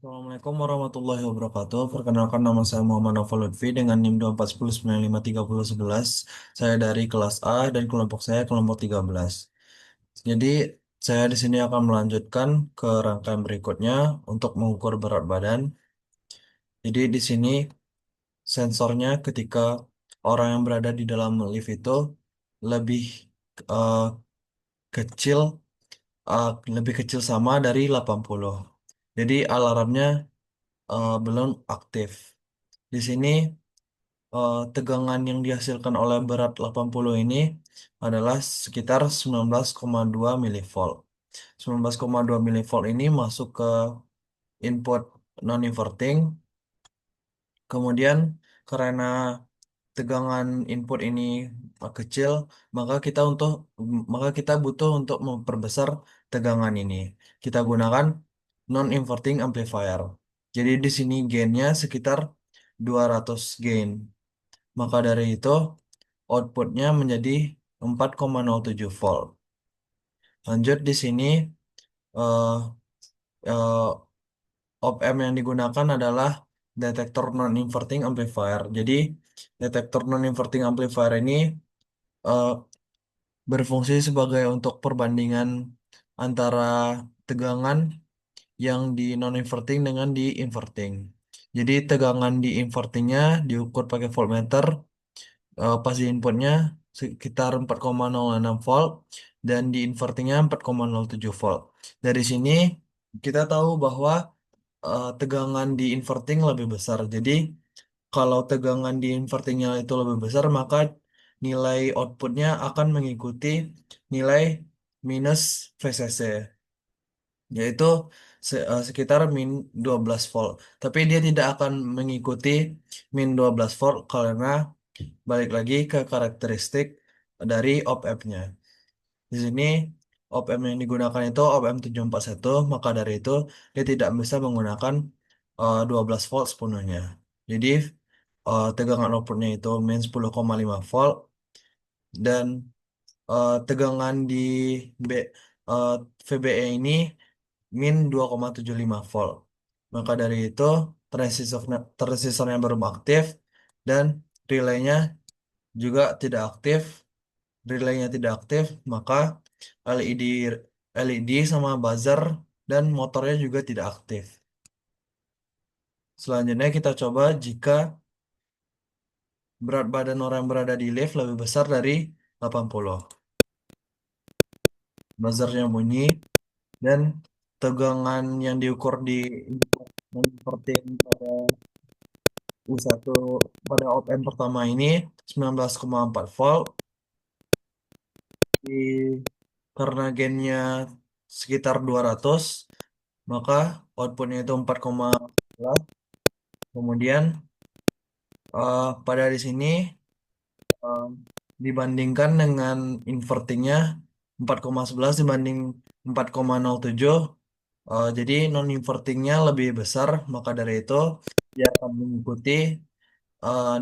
Assalamualaikum warahmatullahi wabarakatuh. Perkenalkan nama saya Muhammad Naufal Lutfi dengan NIM 241095311. Saya dari kelas A dan kelompok saya kelompok 13. Jadi saya di sini akan melanjutkan ke rangkaian berikutnya untuk mengukur berat badan. Jadi di sini sensornya ketika orang yang berada di dalam lift itu lebih eh, kecil eh, lebih kecil sama dari 80. Jadi alarmnya belum aktif. Di sini tegangan yang dihasilkan oleh berat 80 ini adalah sekitar 19,2 milivolt. 19,2 milivolt ini masuk ke input non-inverting. Kemudian karena tegangan input ini kecil, maka maka kita butuh untuk memperbesar tegangan ini. Kita gunakan non-inverting amplifier. Jadi di sini gainnya sekitar 200 gain. Maka dari itu outputnya menjadi 4,07 volt. Lanjut di sini eh, eh, op-amp yang digunakan adalah detektor non-inverting amplifier. Jadi detektor non-inverting amplifier ini eh, berfungsi sebagai untuk perbandingan antara tegangan yang di non-inverting dengan di inverting. Jadi tegangan di invertingnya diukur pakai voltmeter, pas di inputnya sekitar 4,06 volt dan di invertingnya 4,07 volt. Dari sini kita tahu bahwa tegangan di inverting lebih besar. Jadi kalau tegangan di invertingnya itu lebih besar, maka nilai outputnya akan mengikuti nilai minus VCC, yaitu sekitar min 12 volt. Tapi dia tidak akan mengikuti min 12 volt karena balik lagi ke karakteristik dari op-ampnya. Di sini op-amp yang digunakan itu op-amp 741, maka dari itu dia tidak bisa menggunakan 12 volt sepenuhnya. Jadi tegangan outputnya itu min 10,5 volt dan tegangan di B, eh, VBE ini min 2,75 volt. Maka dari itu transistornya baru aktif dan relaynya juga tidak aktif. Relaynya tidak aktif, maka LED LED sama buzzer dan motornya juga tidak aktif. Selanjutnya kita coba jika berat badan orang yang berada di lift lebih besar dari 80. Buzzernya bunyi dan tegangan yang diukur di seperti pada U1 pada op-amp pertama ini 19,4 volt. Karena gainnya sekitar 200, maka outputnya itu 4,11. Kemudian pada di sini eh, dibandingkan dengan invertingnya 4,11 dibanding 4,07, jadi non invertingnya lebih besar, maka dari itu dia akan mengikuti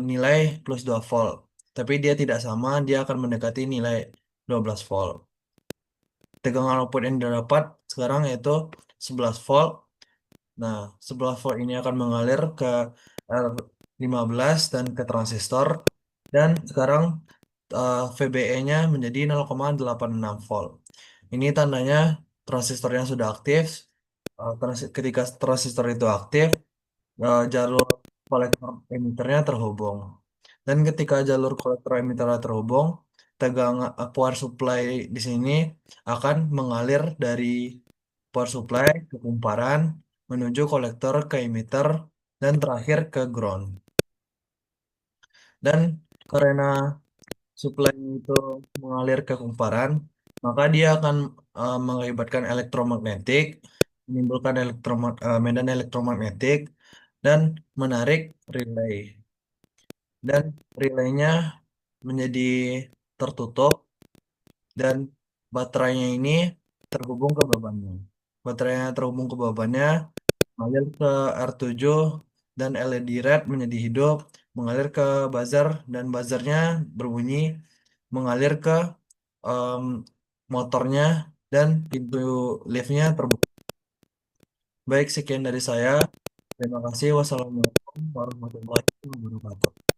nilai plus 2 volt. Tapi dia tidak sama, dia akan mendekati nilai 12 volt. Tegangan output yang didapat sekarang yaitu 11 volt. Nah, 11 volt ini akan mengalir ke R15 dan ke transistor. Dan sekarang VBE-nya menjadi 0,86 volt. Ini tandanya transistornya sudah aktif. Ketika transistor itu aktif, jalur kolektor emiternya terhubung. Dan ketika jalur kolektor emiternya terhubung, power supply di sini akan mengalir dari power supply ke kumparan menuju kolektor ke emitter dan terakhir ke ground. Dan karena supply itu mengalir ke kumparan, maka dia akan mengakibatkan elektromagnetik, menimbulkan medan elektromagnetik dan menarik relay. Dan relaynya menjadi tertutup dan baterainya ini terhubung ke bebannya. Baterainya terhubung ke bebannya, mengalir ke R7 dan LED red menjadi hidup, mengalir ke buzzer dan buzzernya berbunyi, mengalir ke em, motornya dan pintu liftnya terbuka. Baik, sekian dari saya. Terima kasih. Wassalamualaikum warahmatullahi wabarakatuh.